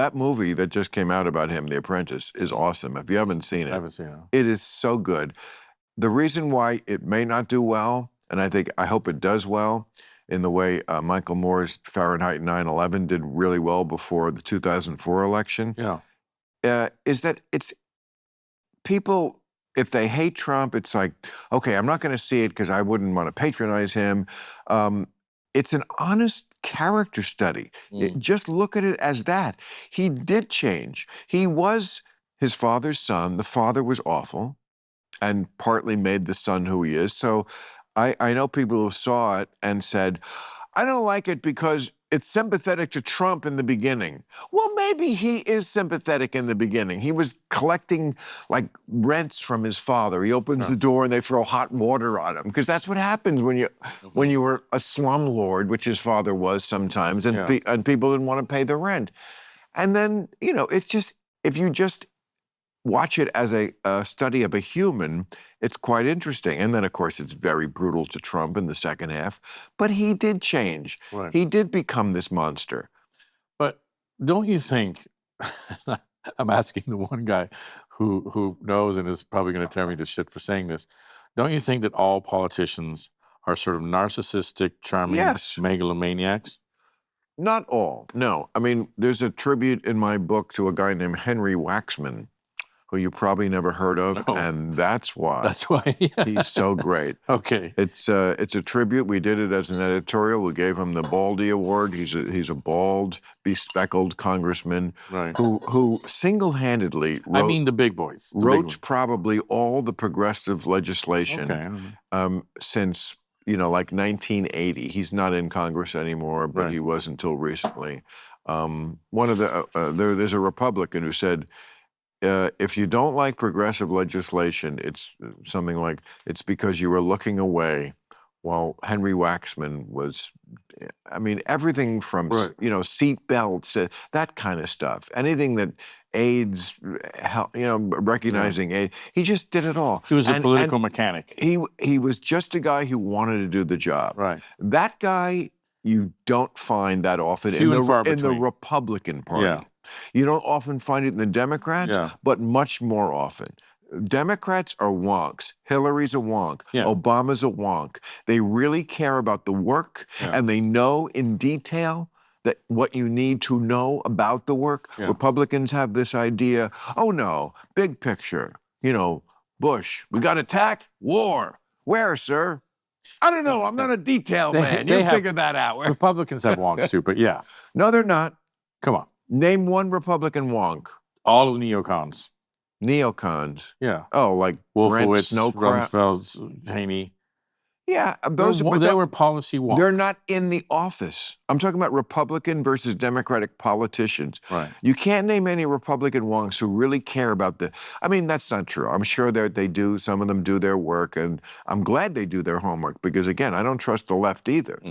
that movie that just came out about him, The Apprentice, is awesome. If you haven't seen it, I haven't seen it. it is so good. The reason why it may not do well, and I hope it does well, in the way Michael Moore's Fahrenheit 9/11 did really well before the 2004 election, is that it's people, if they hate Trump, it's like, okay, I'm not going to see it because I wouldn't want to patronize him. It's an honest character study. Just look at it as that. He did change. He was his father's son. The father was awful and partly made the son who he is. So I know people who saw it and said, I don't like it because it's sympathetic to Trump in the beginning. Well, maybe he is sympathetic in the beginning. He was collecting like rents from his father. He opens the door and they throw hot water on him, because that's what happens when you were a slumlord, which his father was sometimes, and people didn't want to pay the rent. And then, it's just, if you just watch it as a study of a human, it's quite interesting. And then, of course, it's very brutal to Trump in the second half. But he did change. Right. He did become this monster. But don't you think, I'm asking the one guy who knows and is probably going to tear me to shit for saying this, don't you think that all politicians are sort of narcissistic, charming megalomaniacs? Not all, no. I mean, there's a tribute in my book to a guy named Henry Waxman, who you probably never heard of, and that's why. That's why. He's so great. Okay. It's a tribute. We did it as an editorial. We gave him the Baldy Award. He's a bald, bespectacled congressman who single-handedly wrote, I mean the big boys. Wrote probably all the progressive legislation since, like 1980. He's not in Congress anymore, but he was until recently. There's a Republican who said, if you don't like progressive legislation, it's something like, it's because you were looking away while Henry Waxman was, I mean, everything from, seat belts, that kind of stuff. Anything that aids, recognizing aid. He just did it all. He was a political mechanic. He was just a guy who wanted to do the job. Right. That guy you don't find that often in the Republican Party. Yeah. You don't often find it in the Democrats, but much more often. Democrats are wonks. Hillary's a wonk. Obama's a wonk. They really care about the work, and they know in detail that what you need to know about the work. Republicans have this idea, oh no, big picture. Bush, we got attacked, war. Where, sir? I don't know. I'm not a detail man. You figure that out. Republicans have wonks too, but No, they're not. Come on. Name one Republican wonk. All of the neocons. Neocons? Yeah. Oh, like Wolfowitz, Snowcraft, Rumsfeld, Haney. Yeah, they were policy wonks. They're not in the office. I'm talking about Republican versus Democratic politicians. Right. You can't name any Republican wonks who really care about I mean, that's not true. I'm sure they do. Some of them do their work, and I'm glad they do their homework because, again, I don't trust the left either.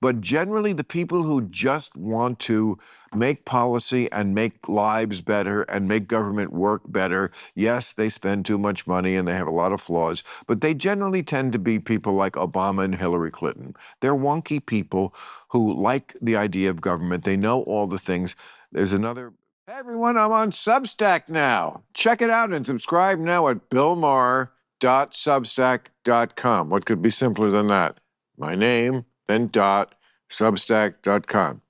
But generally, the people who just want to make policy and make lives better and make government work better, yes, they spend too much money and they have a lot of flaws, but they generally tend to be people like Obama and Hillary Clinton. They're wonky people who like the idea of government. They know all the things. There's another, hey everyone, I'm on Substack now. Check it out and subscribe now at billmaher.substack.com. What could be simpler than that? My name, then .substack.com.